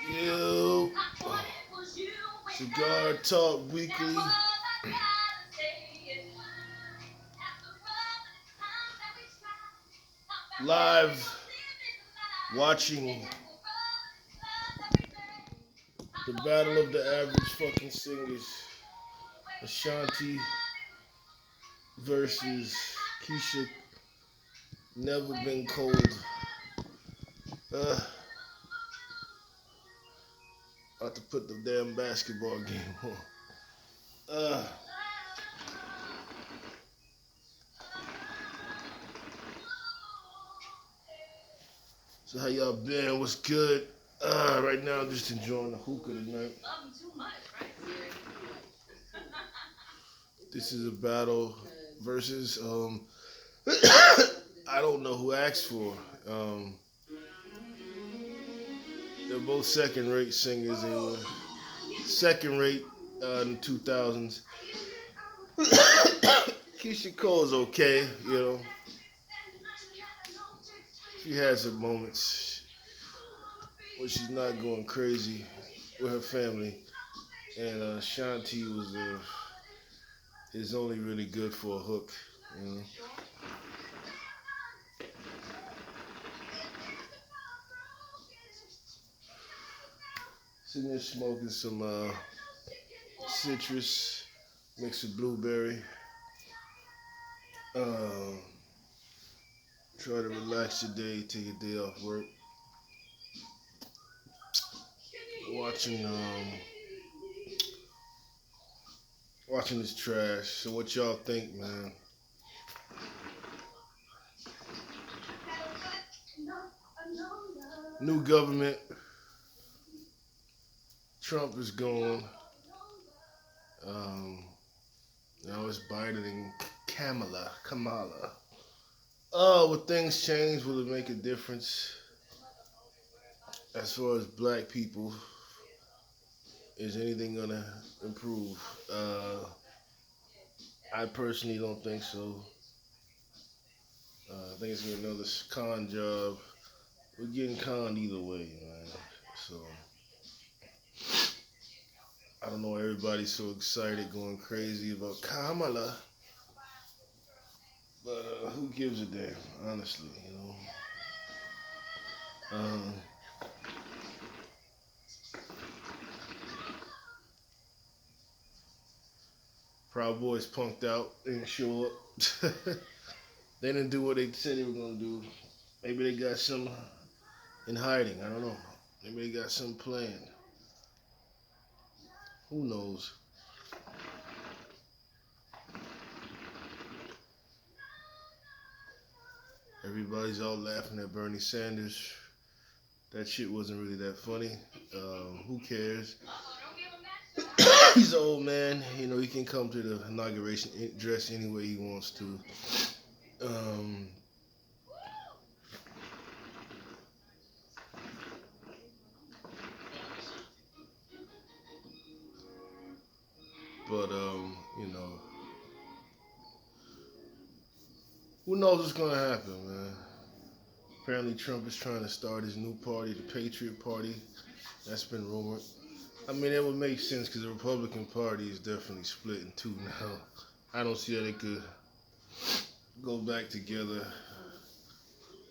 Yo, Cigar Talk Weekly. Live watching the battle of the average fucking singers. Ashanti versus Keisha. Never been cold. Uh, About to put the damn basketball game on. Uh, so how y'all been? What's good? Right now I'm just enjoying the hookah tonight. This is a battle versus I don't know who asked for. Um, they're both second-rate singers anyway. Second-rate in the 2000s. Keisha Cole's okay, you know. She has her moments where she's not going crazy with her family. And Shanti is only really good for a hook, you know. Sitting there smoking some citrus mixed with blueberry. Uh, Try to relax today, take a day off work. Watching this trash. So what y'all think, man? New government. Trump is gone. Now it's Biden and Kamala. Will things change? Will it make a difference as far as black people? Is anything gonna improve? I personally don't think so. I think it's gonna be another con job. We're getting conned either way, man. So I don't know why everybody's so excited, going crazy about Kamala. But who gives a damn, honestly, you know? Proud Boys punked out, didn't show up. They didn't do what they said they were gonna do. Maybe they got some in hiding. I don't know. Maybe they got some planned. Who knows? Everybody's all laughing at Bernie Sanders. That shit wasn't really that funny. Who cares? He's an old man. You know, he can come to the inauguration dressed any way he wants to. Um, but you know, who knows what's gonna happen, man? Apparently, Trump is trying to start his new party, the Patriot Party. That's been rumored. I mean, it would make sense because the Republican Party is definitely split in two now. I don't see how they could go back together.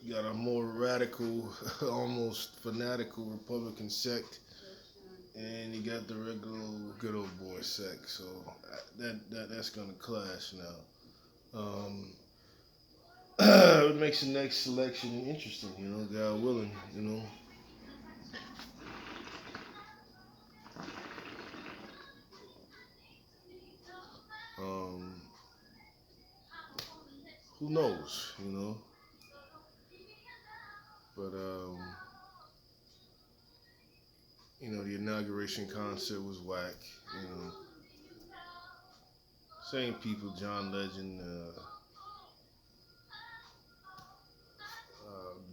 You got a more radical, almost fanatical Republican sect, and you got the regular good old boy sect. So that's gonna clash now. It makes the next election interesting, you know, God willing, you know. Um, who knows, you know? But you know, the inauguration concert was whack. You know, same people, John Legend,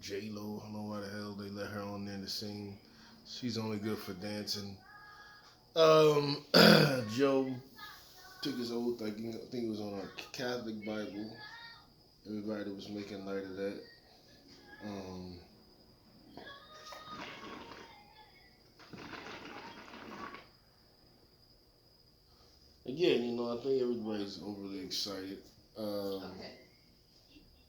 J Lo. I don't know why the hell they let her on there to sing. She's only good for dancing. Joe took his oath. I think it was on a Catholic Bible. Everybody was making light of that. Um, again, I think everybody's overly excited. Um,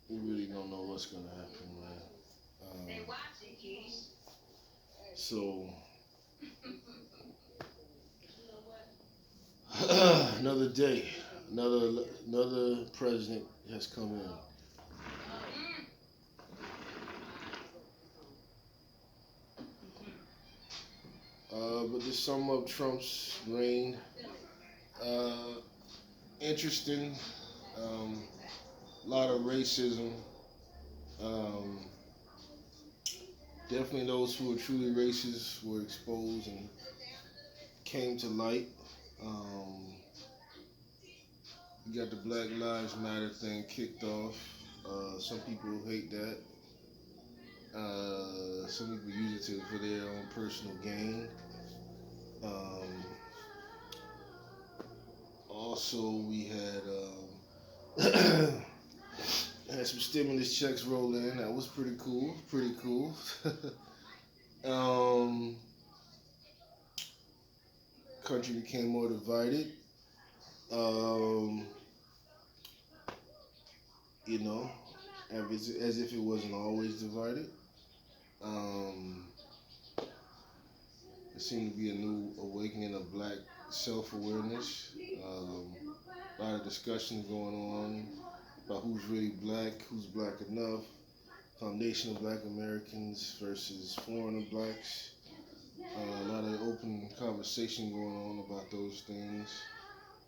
we really don't know what's gonna happen, man. So another day, another president has come in. But to sum up Trump's reign, uh, interesting. Um, a lot of racism. Um, Definitely those who were truly racist were exposed and came to light. Um, you got the Black Lives Matter thing kicked off. Some people hate that. Some people use it for their own personal gain. Um, Also, we had some stimulus checks roll in. That was pretty cool. Pretty cool. um, Country became more divided. Um, you know, as if it wasn't always divided. Um, there seemed to be a new awakening of black self-awareness. A lot of discussions going on about who's really black, who's black enough, foundational black Americans versus foreigner blacks. A lot of open conversation going on about those things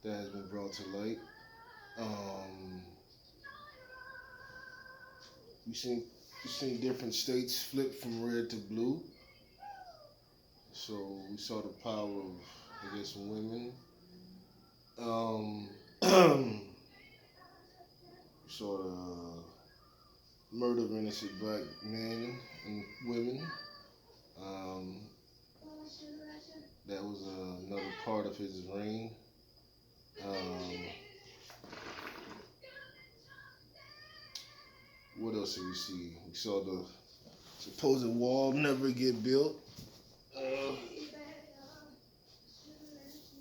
that has been brought to light. Um, we seen we seen different states flip from red to blue. So we saw the power of, I guess, women. We saw the murder of innocent black men and women. Um, that was another part of his reign. Um, what else did we see? We saw the supposed wall never get built.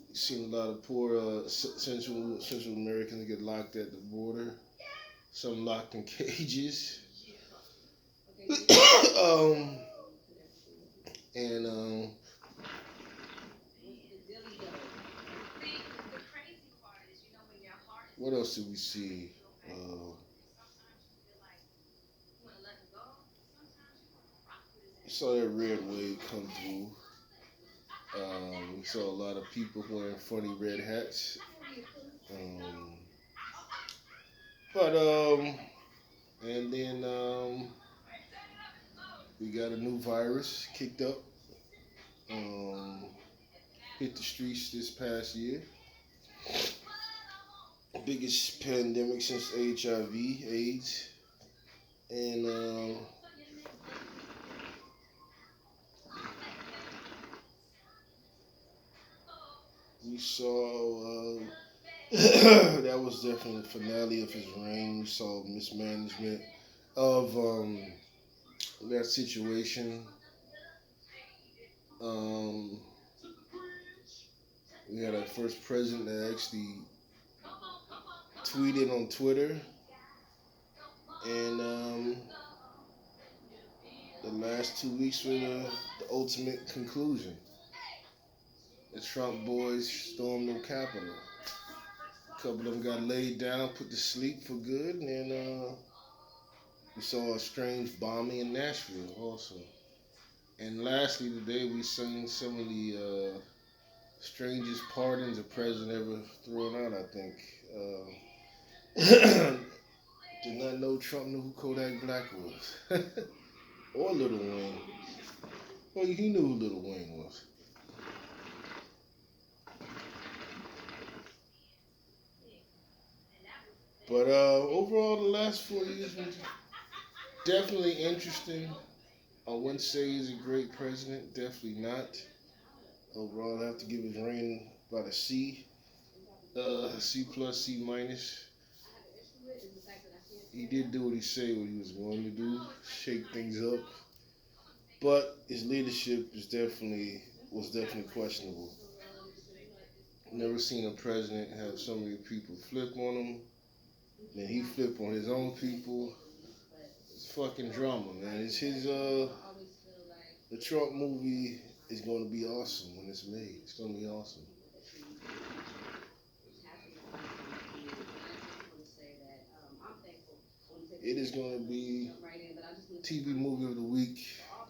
We've seen a lot of poor Central Americans get locked at the border. Some locked in cages. um, and what else did we see? We saw that red wave come through. We saw a lot of people wearing funny red hats. Um, but and then we got a new virus kicked up. Um, Hit the streets this past year. Biggest pandemic since HIV/AIDS, and we saw that was definitely the finale of his reign. We saw mismanagement of that situation. Um, we had our first president that actually tweeted on Twitter, and the last 2 weeks were the ultimate conclusion. The Trump boys stormed the Capitol. A couple of them got laid down, put to sleep for good, and we saw a strange bombing in Nashville also. And lastly, today we seen some of the strangest pardons a president ever thrown out, I think. Did not know Trump knew who Kodak Black was. Or Little Wayne. Well, he knew who Little Wayne was. But overall, the last 4 years was definitely interesting. I wouldn't say he's a great president. Definitely not. Overall, I have to give his reign about a C. C plus, C minus. He did do what he said what he was going to do, shake things up. But his leadership was definitely questionable. Never seen a president have so many people flip on him. Then he flip on his own people. It's fucking drama, man. It's his the Trump movie is going to be awesome when it's made. It's going to be awesome. It is going to be TV movie of the week,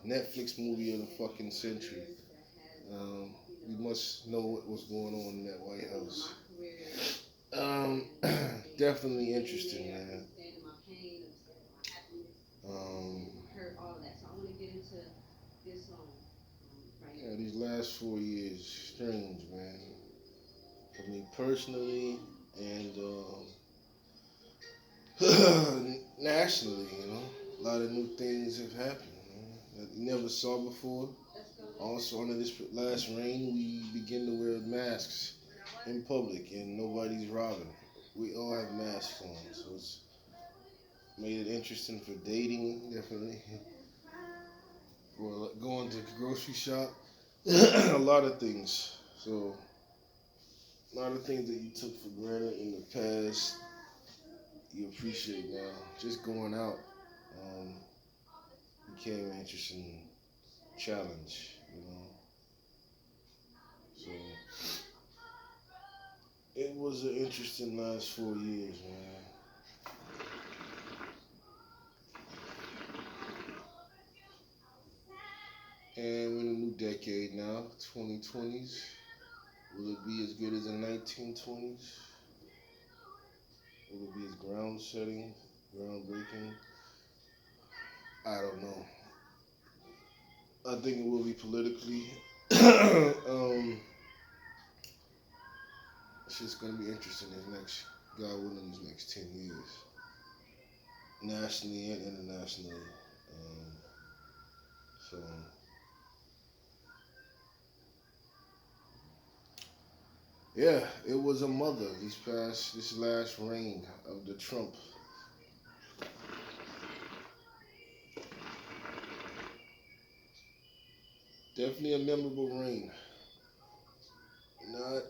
Netflix movie of the fucking century. We must know what was going on in that White House. Definitely interesting, man. Um, yeah, these last 4 years, strange, man. For me personally, and nationally, a lot of new things have happened that we never saw before. Also, under this last reign, we begin to wear masks in public, and nobody's robbing. We all have masks on, so it's made it interesting for dating, definitely. For going to the grocery shop, a lot of things. So, a lot of things that you took for granted in the past, you appreciate now. Just going out um, became an interesting challenge. So it was an interesting last 4 years, man. And we're in a new decade now, 2020s. Will it be as good as the 1920s? Will it be as groundbreaking? I don't know. I think it will be politically. It's just going to be interesting God willing, these next 10 years, nationally and internationally. So, yeah, it was a mother this last reign of the Trump. Definitely a memorable reign. Not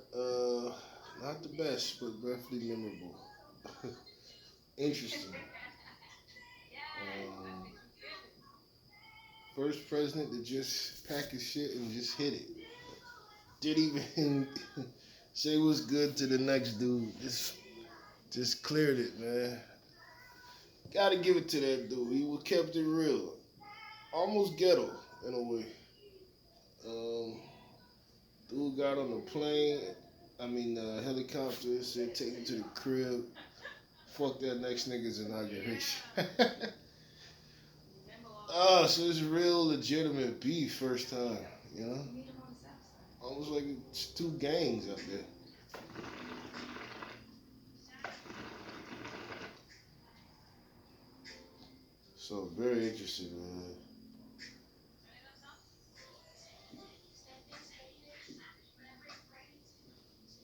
not the best, but definitely memorable. Interesting. Um, First president to just pack his shit and just hit it. Didn't even say what's good to the next dude. Just cleared it, man. Gotta give it to that dude. He kept it real. Almost ghetto in a way. Um, Dude got on the plane. Helicopter. Said take him to the crib. Fuck that next nigga's inauguration. So it's real legitimate beef first time, you know? Almost like it's two gangs up there. So very interesting, man.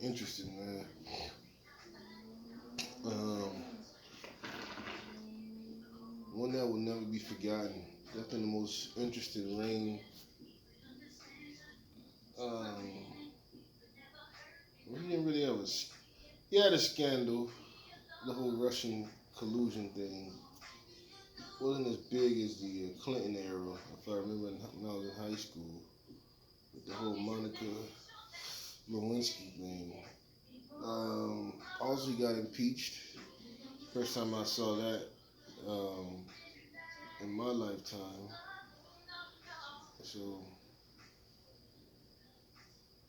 Interesting, man. Um, One that will never be forgotten. Definitely the most interesting reign. Um, well, he didn't really have he had a scandal. The whole Russian collusion thing wasn't as big as the Clinton era, if I remember when I was in high school, with the whole Monica Lewinsky thing. Also, he got impeached. First time I saw that um, in my lifetime. So,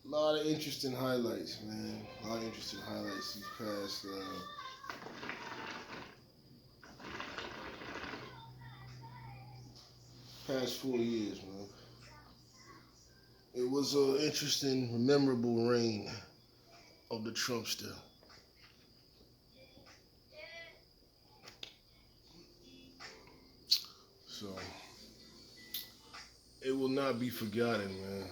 a lot of interesting highlights, man. A lot of interesting highlights these past 4 years, man. It was an interesting, memorable reign of the Trumpster. So, it will not be forgotten, man.